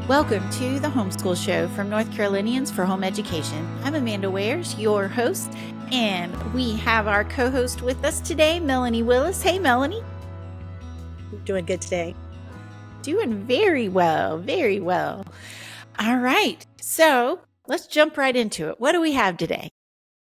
Welcome to the Homeschool Show from North Carolinians for Home Education. I'm Amanda Wares, your host, and we have our co-host with us today, Melanie Willis. Hey, Melanie. Doing good today. Doing very well, very well. All right, so let's jump right into it. What do we have today?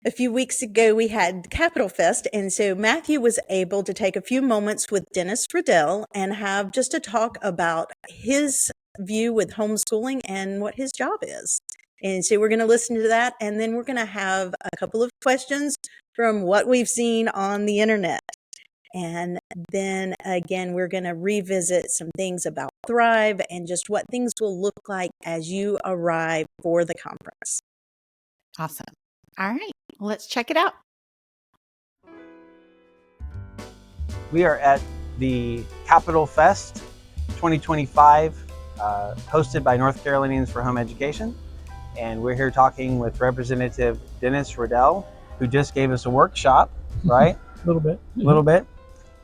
A few weeks ago, we had Capital Fest, and so Matthew was able to take a few moments with Dennis Riddell and have just a talk about his view with homeschooling and what his job is. And so we're going to listen to that, and then we're going to have a couple of questions from what we've seen on the internet. And then again, we're going to revisit some things about Thrive and just what things will look like as you arrive for the conference. Awesome. All right, let's check it out. We are at the Capital Fest 2025, hosted by North Carolinians for Home Education. And we're here talking with Representative Dennis Riddell, who just gave us a workshop, right? A little bit. A little bit.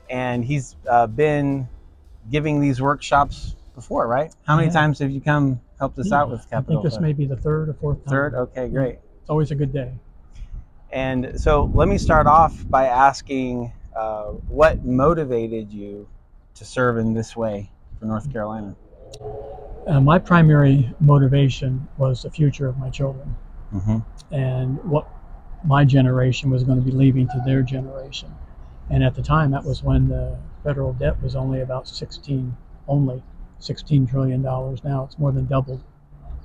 And he's been giving these workshops before, right? How many times have you come helped us out with Capital I think this Fest? may be the third or fourth time. Third? Okay, great. It's always a good day. And so let me start off by asking what motivated you to serve in this way for North Carolina? My primary motivation was the future of my children and what my generation was going to be leaving to their generation. And at the time, that was when the federal debt was only about $16 trillion. Now it's more than doubled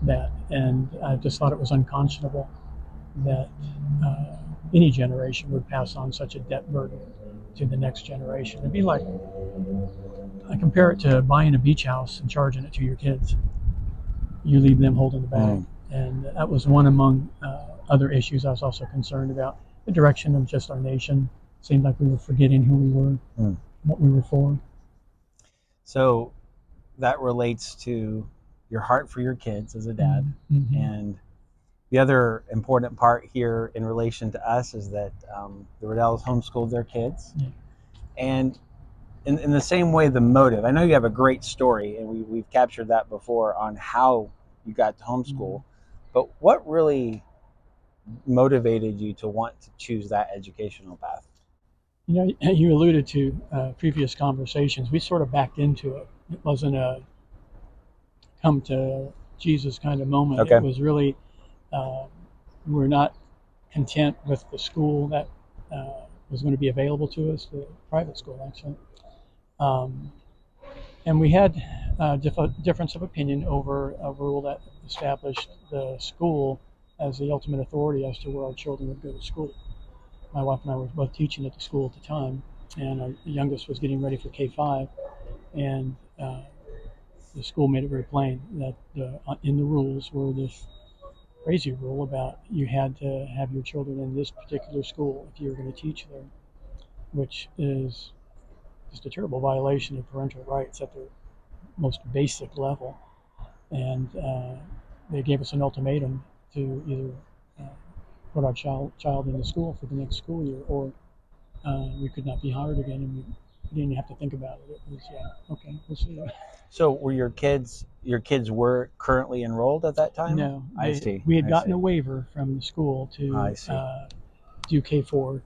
that. And I just thought it was unconscionable that any generation would pass on such a debt burden to the next generation. It'd be like, I compare it to buying a beach house and charging it to your kids. You leave them holding the bag. And that was one among other issues I was also concerned about. The direction of just our nation. Seemed like we were forgetting who we were, what we were for. So that relates to your heart for your kids as a dad. And the other important part here in relation to us is that the Riddells homeschooled their kids. And in the same way, the motive, I know you have a great story, and we've captured that before on how you got to homeschool, but what really motivated you to want to choose that educational path? You know, you alluded to previous conversations. We sort of backed into it. It wasn't a come to Jesus kind of moment. Okay. It was really, we're not content with the school that was going to be available to us, the private school actually. And we had a difference of opinion over a rule that established the school as the ultimate authority as to where our children would go to school. My wife and I were both teaching at the school at the time, and our youngest was getting ready for K-5, and the school made it very plain that in the rules were this crazy rule about you had to have your children in this particular school if you were going to teach there, which is just a terrible violation of parental rights at their most basic level. And they gave us an ultimatum to either put our child in the school for the next school year, or we could not be hired again, and we didn't have to think about it. It was, okay, we'll see. So were your kids were currently enrolled at that time? No, I see. We had gotten a waiver from the school to do K4, a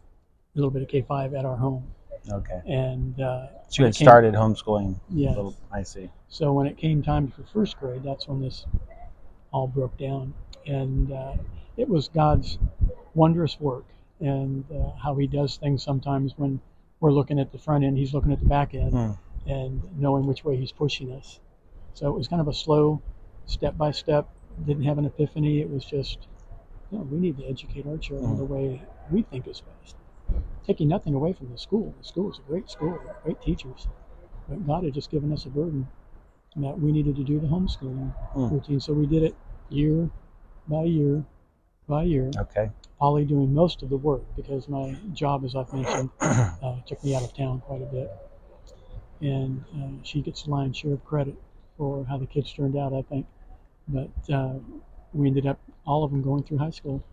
little bit of K5 at our home. Okay. And so you had started homeschooling. Yes. I see. So when it came time for first grade, that's when this all broke down. And it was God's wondrous work, and how he does things sometimes when we're looking at the front end, he's looking at the back end, and knowing which way he's pushing us. So it was kind of a slow, step by step, didn't have an epiphany. It was just, we need to educate our children the way we think is best. Taking nothing away from the school. The school is a great school, great teachers. But God had just given us a burden that we needed to do the homeschooling routine. So we did it year by year by year. Okay. Polly doing most of the work because my job, as I've mentioned, took me out of town quite a bit. And she gets the lion's share of credit for how the kids turned out, I think. But we ended up, all of them going through high school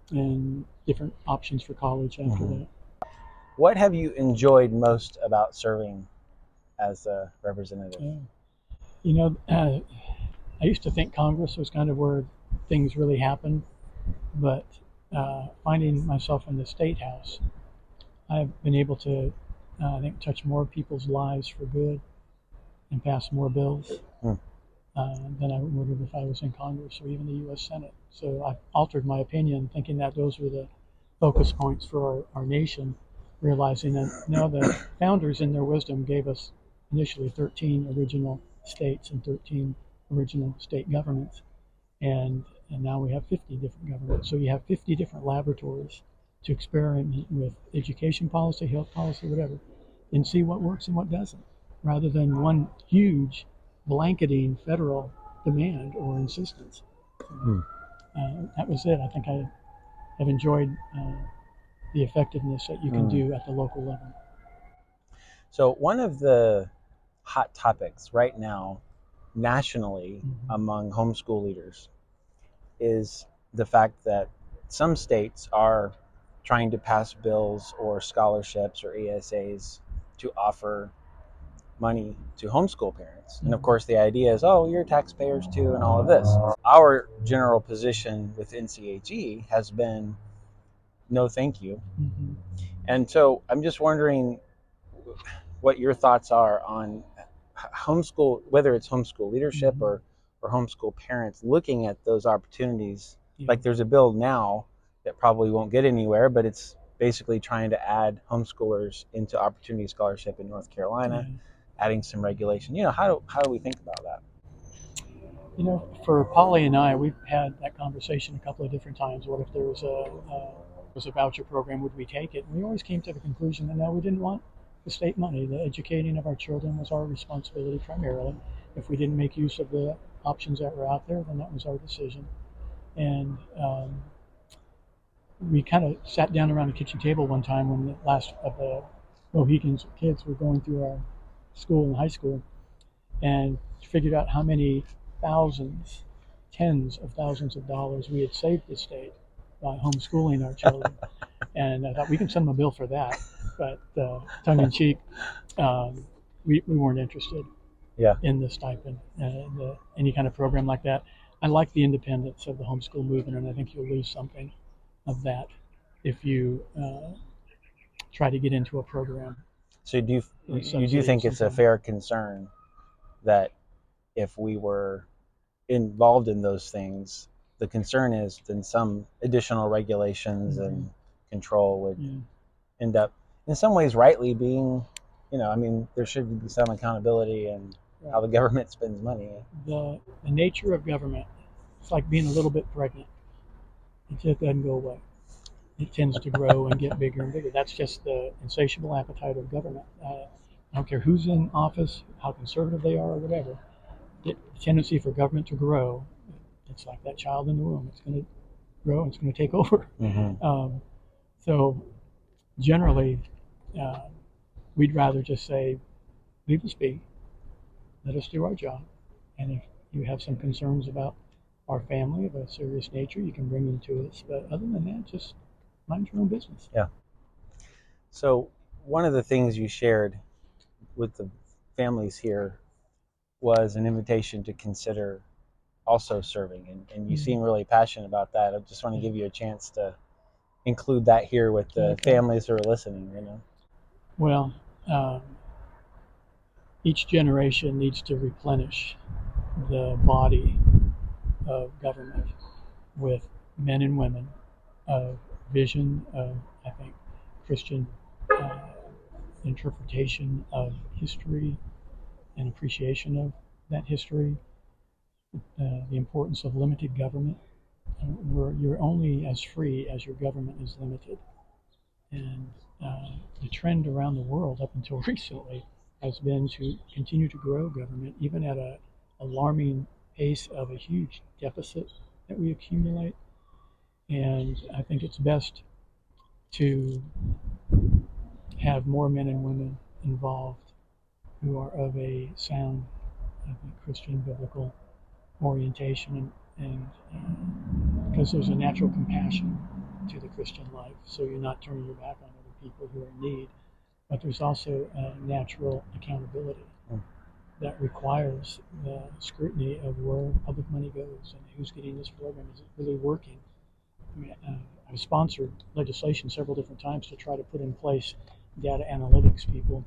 and different options for college after that. What have you enjoyed most about serving as a representative? You know, I used to think Congress was kind of where things really happened, but finding myself in the State House, I've been able to, I think, touch more people's lives for good and pass more bills than I would have if I was in Congress or even the U.S. Senate. So I've altered my opinion, thinking that those were the focus points for our nation, realizing that now the founders in their wisdom gave us initially 13 original states and 13 original state governments. And now we have 50 different governments. So you have 50 different laboratories to experiment with education policy, health policy, whatever, and see what works and what doesn't, rather than one huge blanketing federal demand or insistence. That was it. I think I have enjoyed the effectiveness that you can do at the local level. So one of the hot topics right now nationally among homeschool leaders is the fact that some states are trying to pass bills or scholarships or ESAs to offer money to homeschool parents. And of course the idea is, oh, you're taxpayers too and all of this. Our general position with NCHE has been no thank you. And so I'm just wondering what your thoughts are on homeschool, whether it's homeschool leadership or homeschool parents looking at those opportunities. Like there's a bill now that probably won't get anywhere, but it's basically trying to add homeschoolers into Opportunity Scholarship in North Carolina, adding some regulation. How do we think about that? For Polly and I, we've had that conversation a couple of different times. What if there was a voucher program? Would we take it? And we always came to the conclusion that no, we didn't want the state money. The educating of our children was our responsibility primarily. If we didn't make use of the options that were out there, then that was our decision. And we kind of sat down around the kitchen table one time when the last of the Mohicans kids were going through our school in high school, and figured out how many thousands, tens of thousands of dollars we had saved the state by homeschooling our children. And I thought, we can send them a bill for that. But tongue in cheek, we weren't interested in the stipend, any kind of program like that. I like the independence of the homeschool movement, and I think you'll lose something of that if you try to get into a program. So you do think it's a fair concern that if we were involved in those things, the concern is then some additional regulations and control would end up in some ways rightly being, there should be some accountability in how the government spends money. The nature of government, it's like being a little bit pregnant. It just doesn't go away. It tends to grow and get bigger and bigger. That's just the insatiable appetite of government. I don't care who's in office, how conservative they are or whatever. The tendency for government to grow, it's like that child in the womb. It's going to grow and it's going to take over. So generally, we'd rather just say, leave us be, let us do our job. And if you have some concerns about our family of a serious nature, you can bring them to us. But other than that, just mind your own business. Yeah. So one of the things you shared with the families here was an invitation to consider also serving, and you seem really passionate about that. I just want to give you a chance to include that here with the families who are listening. Well, each generation needs to replenish the body of government with men and women of vision, of, I think, Christian interpretation of history and appreciation of that history, the importance of limited government. You're only as free as your government is limited. And the trend around the world up until recently has been to continue to grow government, even at an alarming pace of a huge deficit that we accumulate. And I think it's best to have more men and women involved who are of a sound, I think, Christian biblical orientation, and because there's a natural compassion to the Christian life, so you're not turning your back on other people who are in need, but there's also a natural accountability that requires the scrutiny of where public money goes and who's getting this program. Is it really working? I mean, I've sponsored legislation several different times to try to put in place data analytics people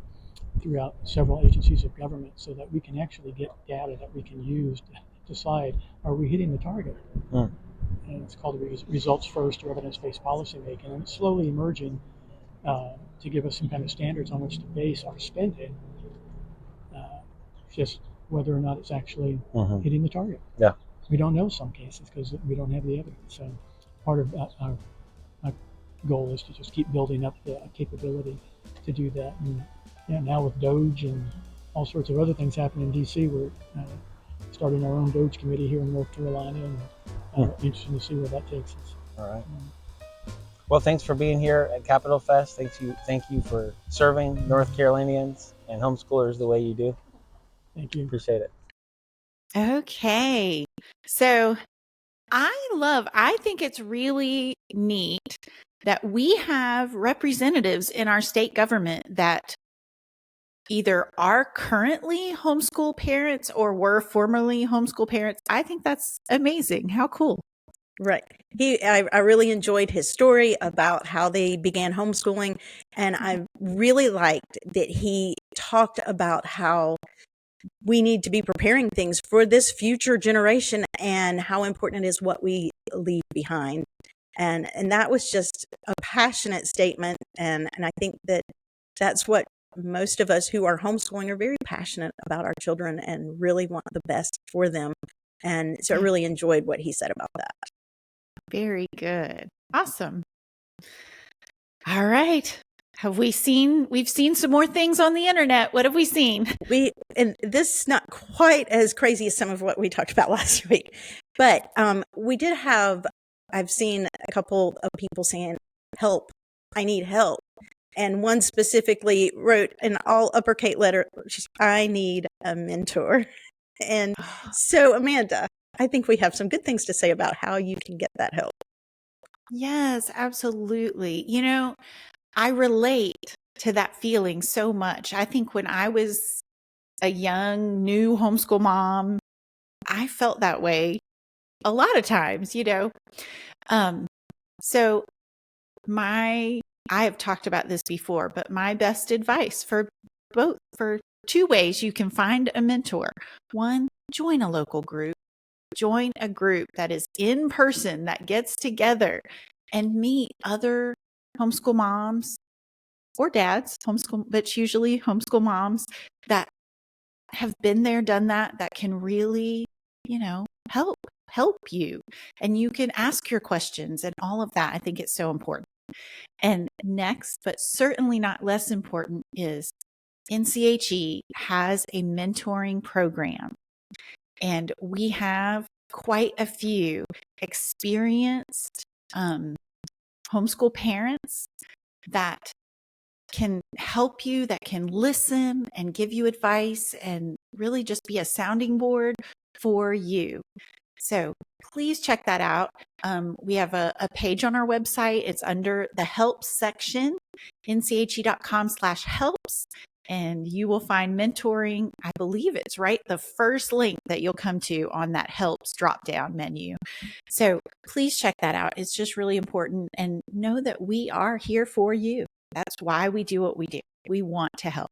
throughout several agencies of government so that we can actually get data that we can use to decide, are we hitting the target? And it's called results first or evidence-based policy making, and it's slowly emerging to give us some kind of standards on which to base our spending, just whether or not it's actually hitting the target. Yeah. We don't know some cases because we don't have the evidence. So part of our goal is to just keep building up the capability to do that. And now with Doge and all sorts of other things happening in D.C., we're starting our own Doge committee here in North Carolina, and interesting to see where that takes us. All right. Well, thanks for being here at Capitol Fest. Thank you for serving North Carolinians and homeschoolers the way you do. Thank you. Appreciate it. Okay. So I think it's really neat that we have representatives in our state government that either are currently homeschool parents or were formerly homeschool parents. I think that's amazing. How cool. Right. I really enjoyed his story about how they began homeschooling. And I really liked that he talked about how we need to be preparing things for this future generation and how important it is what we leave behind. And that was just a passionate statement. And I think that that's what most of us who are homeschooling are very passionate about our children and really want the best for them. And so I really enjoyed what he said about that. Very good. Awesome. All right. We've seen some more things on the internet. What have we seen? And this is not quite as crazy as some of what we talked about last week, but I've seen a couple of people saying, help, I need help. And one specifically wrote in all uppercase letter, I need a mentor. And so, Amanda, I think we have some good things to say about how you can get that help. Yes, absolutely. I relate to that feeling so much. I think when I was a young, new homeschool mom, I felt that way a lot of times, So I have talked about this before, but my best advice for two ways you can find a mentor. One, join a local group. Join a group that is in person, that gets together and meet other homeschool moms or dads, but usually homeschool moms that have been there, done that can really, help you. And you can ask your questions and all of that. I think it's so important. And next, but certainly not less important, is NCHE has a mentoring program. And we have quite a few experienced homeschool parents that can help you, that can listen and give you advice and really just be a sounding board for you. So please check that out. We have a page on our website. It's under the helps section, nche.com/helps. And you will find mentoring. I believe it's the first link that you'll come to on that helps drop down menu. So please check that out. It's just really important. And know that we are here for you. That's why we do what we do. We want to help.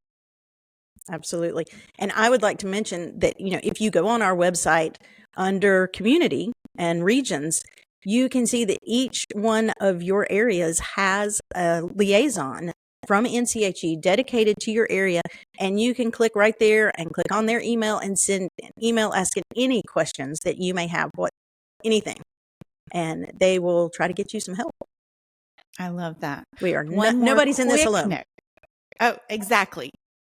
Absolutely. And I would like to mention that, if you go on our website under community and regions, you can see that each one of your areas has a liaison from NCHE dedicated to your area, and you can click right there and click on their email and send an email asking any questions that you may have, anything, and they will try to get you some help. I love that. We are nobody's in this alone. Oh, exactly.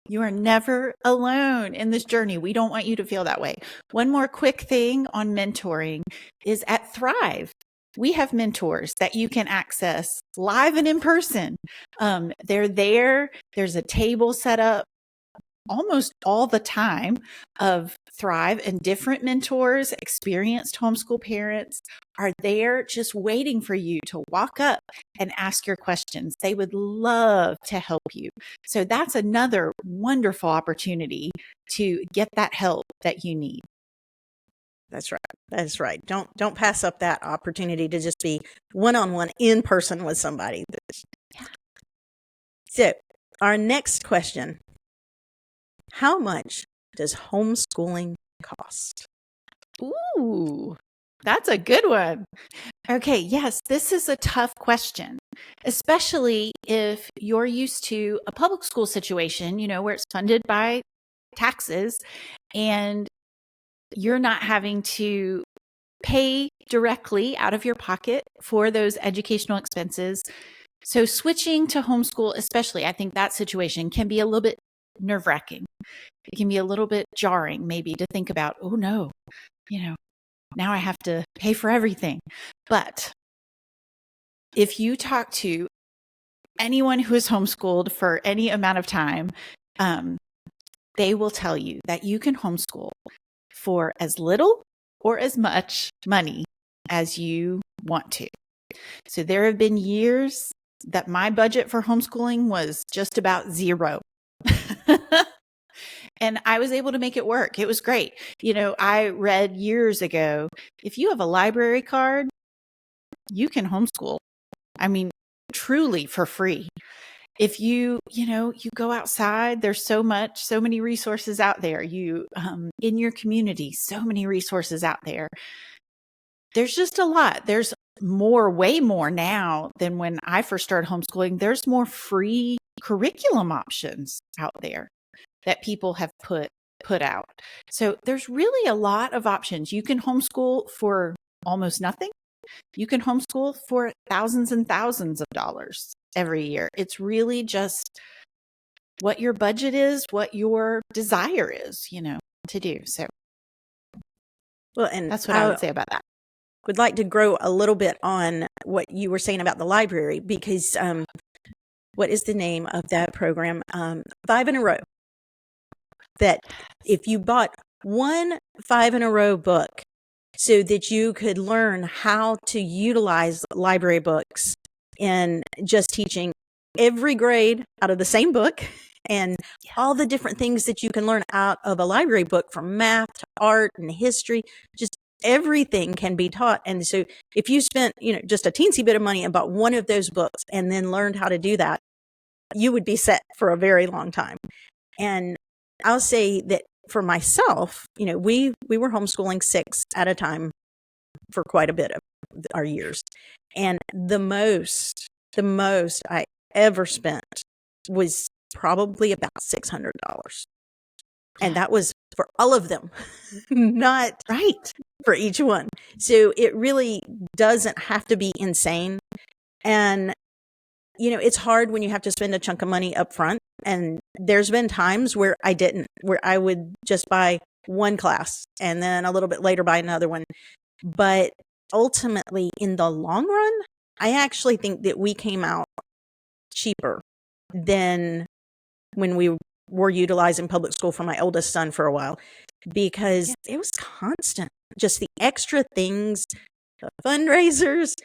You are never alone in this journey. We don't want you to feel that way. One more quick thing on mentoring is at Thrive. We have mentors that you can access live and in person. They're there. There's a table set up almost all the time of Thrive, and different mentors, experienced homeschool parents are there just waiting for you to walk up and ask your questions. They would love to help you. So that's another wonderful opportunity to get that help that you need. That's right. That's right. Don't pass up that opportunity to just be one-on-one in person with somebody. So, our next question: how much does homeschooling cost? Ooh, that's a good one. Okay, yes, this is a tough question, especially if you're used to a public school situation, where it's funded by taxes and you're not having to pay directly out of your pocket for those educational expenses. So switching to homeschool, especially, I think that situation can be a little bit nerve-wracking. It can be a little bit jarring, maybe, to think about, oh no, now I have to pay for everything. But if you talk to anyone who is homeschooled for any amount of time, they will tell you that you can homeschool for as little or as much money as you want to. So there have been years that my budget for homeschooling was just about zero. And I was able to make it work. It was great. I read years ago, if you have a library card, you can homeschool. I mean, truly for free. If you go outside, there's so many resources out there. In your community, so many resources out there. There's just a lot. There's way more now than when I first started homeschooling. There's more free curriculum options out there that people have put out. So there's really a lot of options. You can homeschool for almost nothing. You can homeschool for thousands and thousands of dollars every year. It's really just what your budget is, what your desire is, to do. So Well, and that's what I would say about that. Would like to grow a little bit on what you were saying about the library, because what is the name of that program? 5 in a Row. That if you bought one 5 in a Row book so that you could learn how to utilize library books in just teaching every grade out of the same book, and all the different things that you can learn out of a library book, from math to art and history, just everything can be taught. And so if you spent, just a teensy bit of money and bought one of those books and then learned how to do that, you would be set for a very long time. And I'll say that for myself, we were homeschooling 6 at a time for quite a bit of our years. And the most I ever spent was probably about $600. And that was for all of them, not right for each one. So it really doesn't have to be insane. And, it's hard when you have to spend a chunk of money up front. And there's been times where I would just buy one class and then a little bit later buy another one. But ultimately, in the long run, I actually think that we came out cheaper than when we were utilizing public school for my oldest son for a while, because it was constant. Just the extra things, the fundraisers.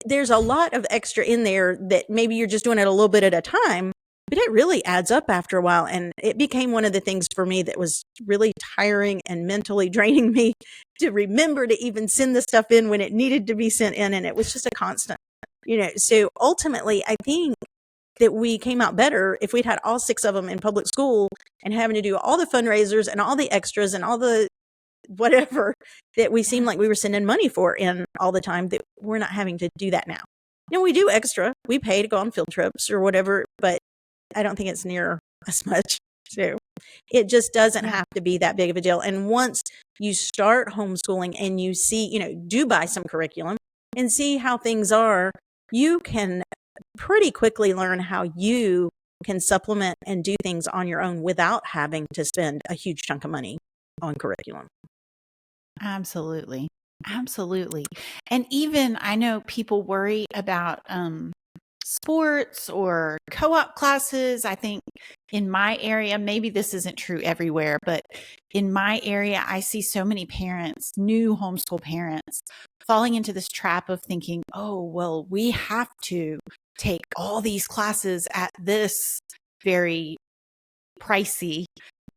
There's a lot of extra in there that maybe you're just doing it a little bit at a time, but it really adds up after a while. And it became one of the things for me that was really tiring and mentally draining me to remember to even send the stuff in when it needed to be sent in. And it was just a constant, so ultimately I think that we came out better if we'd had all 6 of them in public school and having to do all the fundraisers and all the extras and all the whatever that we seemed like we were sending money for in all the time, that we're not having to do that now. We do extra. We pay to go on field trips or whatever, but I don't think it's near as much. So it just doesn't have to be that big of a deal. And once you start homeschooling and you see, do buy some curriculum and see how things are, you can pretty quickly learn how you can supplement and do things on your own without having to spend a huge chunk of money on curriculum. Absolutely. And even I know people worry about sports or co-op classes. I think in my area, maybe this isn't true everywhere, but in my area, I see so many parents, new homeschool parents, falling into this trap of thinking, oh, well, we have to take all these classes at this very pricey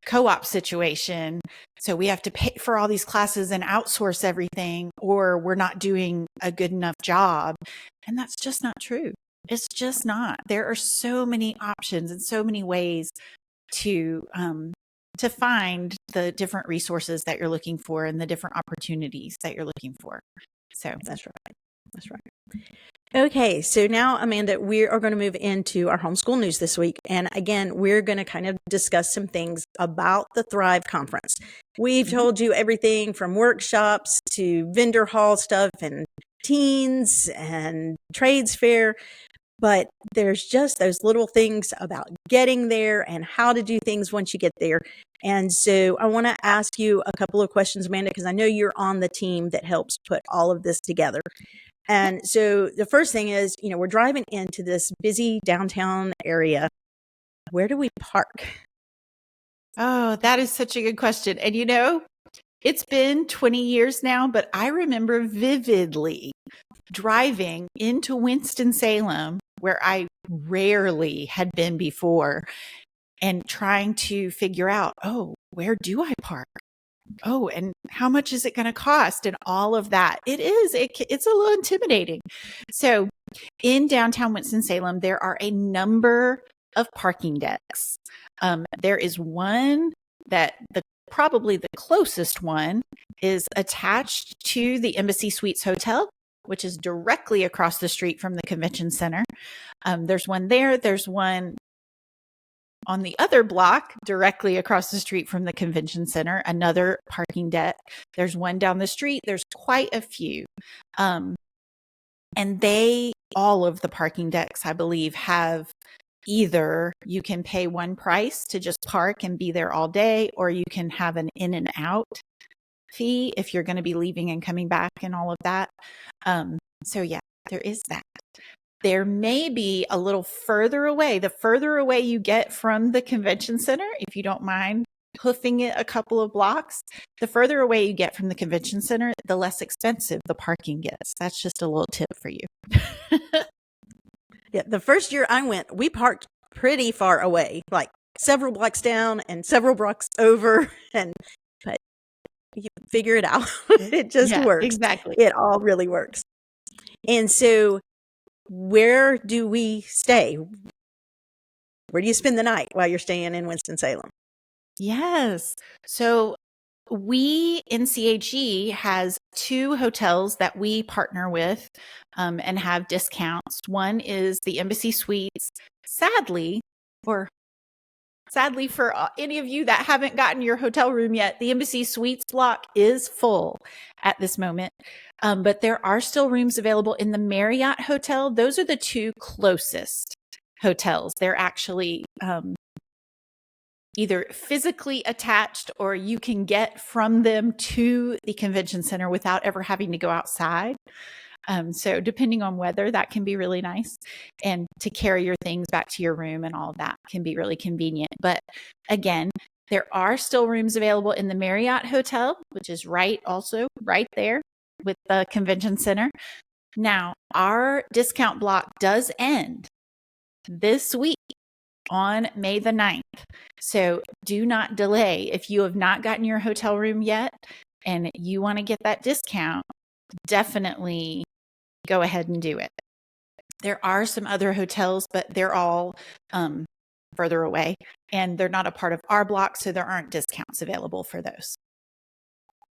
co-op situation. So we have to pay for all these classes and outsource everything, or we're not doing a good enough job. And that's just not true. It's just not. There are so many options and so many ways to find the different resources that you're looking for and the different opportunities that you're looking for. So that's right. That's right. Okay, so now, Amanda, we are going to move into our homeschool news this week. And again, we're going to kind of discuss some things about the Thrive Conference. We've told you everything from workshops to vendor hall stuff and teens and trades fair. But there's just those little things about getting there and how to do things once you get there. And so I want to ask you a couple of questions, Amanda, because I know you're on the team that helps put all of this together. And so the first thing is, we're driving into this busy downtown area. Where do we park? Oh, that is such a good question. And it's been 20 years now, but I remember vividly driving into Winston-Salem, where I rarely had been before, and trying to figure out, oh, where do I park? Oh, and how much is it going to cost? And all of that. It's a little intimidating. So in downtown Winston-Salem, there are a number of parking decks. There is one that probably the closest one is attached to the Embassy Suites Hotel, which is directly across the street from the convention center. There's one there. There's one on the other block, directly across the street from the convention center, another parking deck. There's one down the street. There's quite a few. And all of the parking decks, I believe, have either you can pay one price to just park and be there all day, or you can have an in and out fee if you're going to be leaving and coming back and all of that. So yeah, there is that. There may be a little further away. The further away you get from the convention center, if you don't mind hoofing it a couple of blocks, the further away you get from the convention center, the less expensive the parking gets. That's just a little tip for you. Yeah, the first year I went, we parked pretty far away, like several blocks down and several blocks over. But you figure it out. It just works. Exactly. It all really works. And so where do we stay? Where do you spend the night while you're staying in Winston-Salem? Yes. So NCHE has 2 hotels that we partner with and have discounts. One is the Embassy Suites. Sadly for any of you that haven't gotten your hotel room yet, the Embassy Suites block is full at this moment. But there are still rooms available in the Marriott Hotel. Those are the 2 closest hotels. They're actually either physically attached, or you can get from them to the convention center without ever having to go outside. So depending on weather, that can be really nice. And to carry your things back to your room and all of that can be really convenient. But again, there are still rooms available in the Marriott Hotel, which is right there with the convention center. Now, our discount block does end this week on May the 9th. So do not delay. If you have not gotten your hotel room yet and you want to get that discount, definitely go ahead and do it. There are some other hotels, but they're all further away and they're not a part of our block, so there aren't discounts available for those.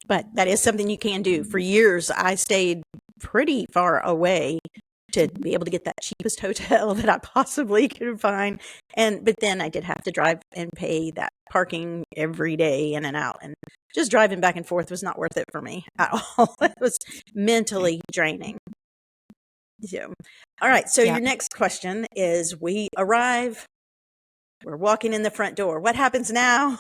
But that is something you can do. For years, I stayed pretty far away to be able to get that cheapest hotel that I possibly could find. But then I did have to drive and pay that parking every day in and out. And just driving back and forth was not worth it for me at all. It was mentally draining. So, all right. So your next question is, we arrive, we're walking in the front door. What happens now?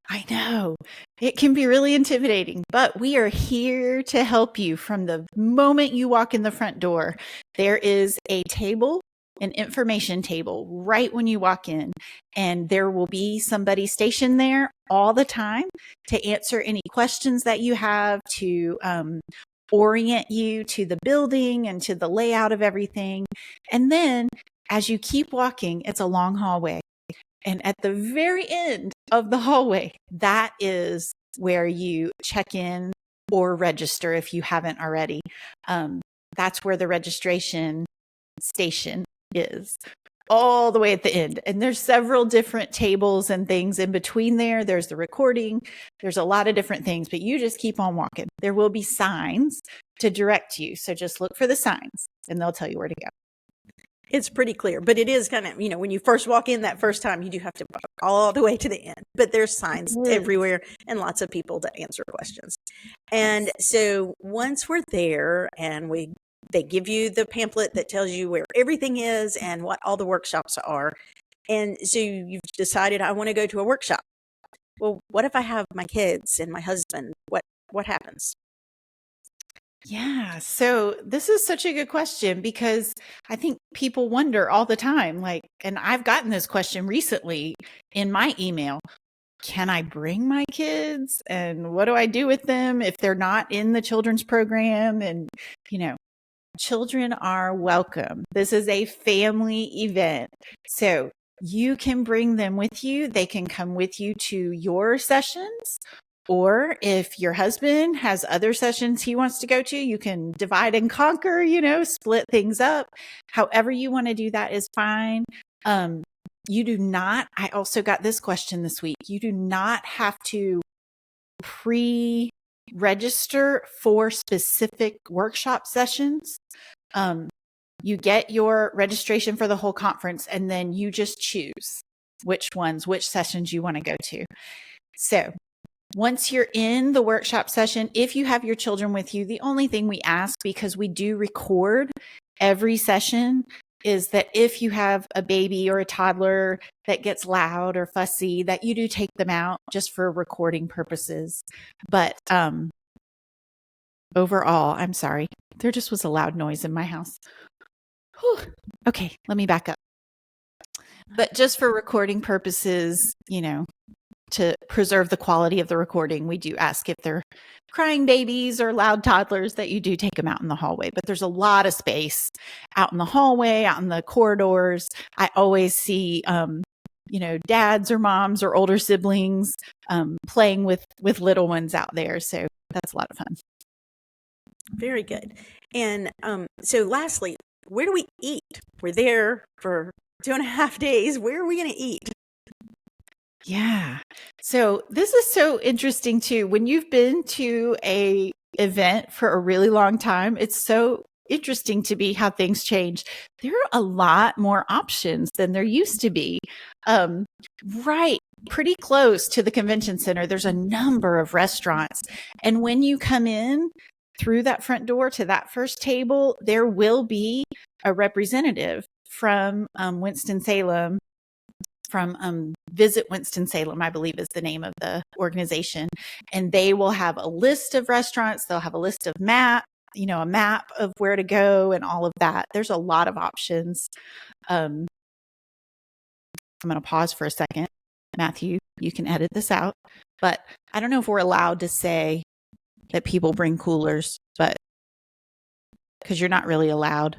I know it can be really intimidating, but we are here to help you from the moment you walk in the front door. There is a table, an information table right when you walk in, and there will be somebody stationed there all the time to answer any questions that you have, to orient you to the building and to the layout of everything. And then as you keep walking, it's a long hallway. And at the very end of the hallway, that is where you check in or register if you haven't already. That's where the registration station is, all the way at the end. And there's several different tables and things in between there. There's the recording. There's a lot of different things, but you just keep on walking. There will be signs to direct you. So just look for the signs and they'll tell you where to go. It's pretty clear, but it is kind of, when you first walk in that first time, you do have to walk all the way to the end, but there's signs everywhere and lots of people to answer questions. And so once we're there and they give you the pamphlet that tells you where everything is and what all the workshops are. And so you've decided, I want to go to a workshop. Well, what if I have my kids and my husband? What happens? Yeah. So this is such a good question because I think people wonder all the time, and I've gotten this question recently in my email. Can I bring my kids? And what do I do with them if they're not in the children's program? And, children are welcome. This is a family event. So you can bring them with you. They can come with you to your sessions. Or if your husband has other sessions he wants to go to, you can divide and conquer, split things up. However you want to do that is fine. You do not, I also got this question this week. You do not have to pre-register for specific workshop sessions. You get your registration for the whole conference and then you just choose which sessions you want to go to. So once you're in the workshop session, if you have your children with you, the only thing we ask, because we do record every session, is that if you have a baby or a toddler that gets loud or fussy, that you do take them out just for recording purposes. But overall, I'm sorry, there just was a loud noise in my house. Whew. Okay, let me back up. But just for recording purposes, to preserve the quality of the recording, we do ask if they're crying babies or loud toddlers that you do take them out in the hallway. But there's a lot of space out in the hallway, out in the corridors. I always see, dads or moms or older siblings playing with little ones out there. So that's a lot of fun. Very good. And so lastly, where do we eat? We're there for 2.5 days. Where are we going to eat? Yeah. So this is so interesting too. When you've been to a event for a really long time, it's so interesting to be how things change. There are a lot more options than there used to be. Right. Pretty close to the convention center, there's a number of restaurants. And when you come in through that front door to that first table, there will be a representative from Winston-Salem, from Visit Winston-Salem, I believe is the name of the organization. And they will have a list of restaurants. They'll have a list of a map of where to go and all of that. There's a lot of options. I'm going to pause for a second. Matthew, you can edit this out. But I don't know if we're allowed to say that people bring coolers, but because you're not really allowed.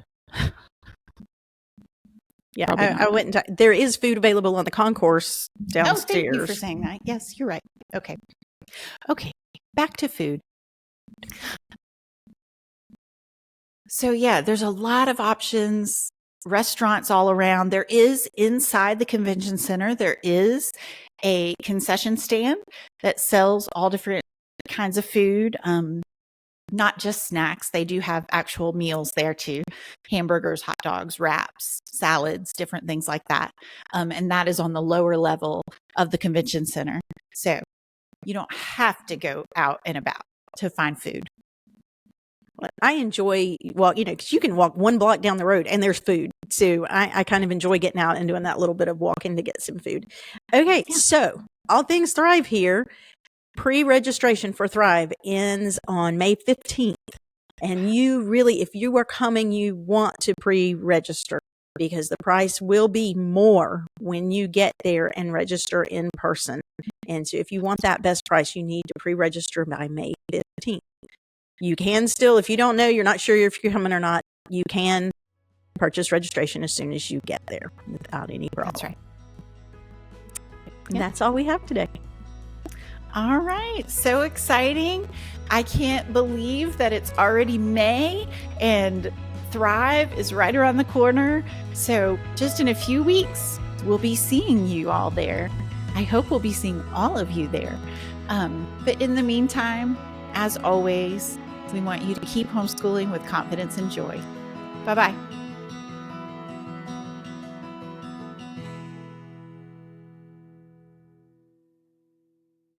Yeah, I went and there is food available on the concourse downstairs. Oh, thank you for saying that. Yes, you're right. Okay, back to food. So yeah, there's a lot of options, restaurants all around. There is inside the convention center, there is a concession stand that sells all different kinds of food. Not just snacks. They do have actual meals there too. Hamburgers, hot dogs, wraps, salads, different things like that. And that is on the lower level of the convention center. So you don't have to go out and about to find food. I enjoy, because you can walk 1 block down the road and there's food. So I kind of enjoy getting out and doing that little bit of walking to get some food. Okay, yeah. So All Things Thrive here. Pre-registration for Thrive ends on May 15th. And you really, if you are coming, you want to pre-register because the price will be more when you get there and register in person. And so if you want that best price, you need to pre-register by May 15th. You can still, if you don't know, you're not sure if you're coming or not, you can purchase registration as soon as you get there without any problem. That's right. And that's all we have today. All right. So exciting. I can't believe that it's already May and Thrive is right around the corner. So just in a few weeks, we'll be seeing you all there. I hope we'll be seeing all of you there. But in the meantime, as always, we want you to keep homeschooling with confidence and joy. Bye-bye.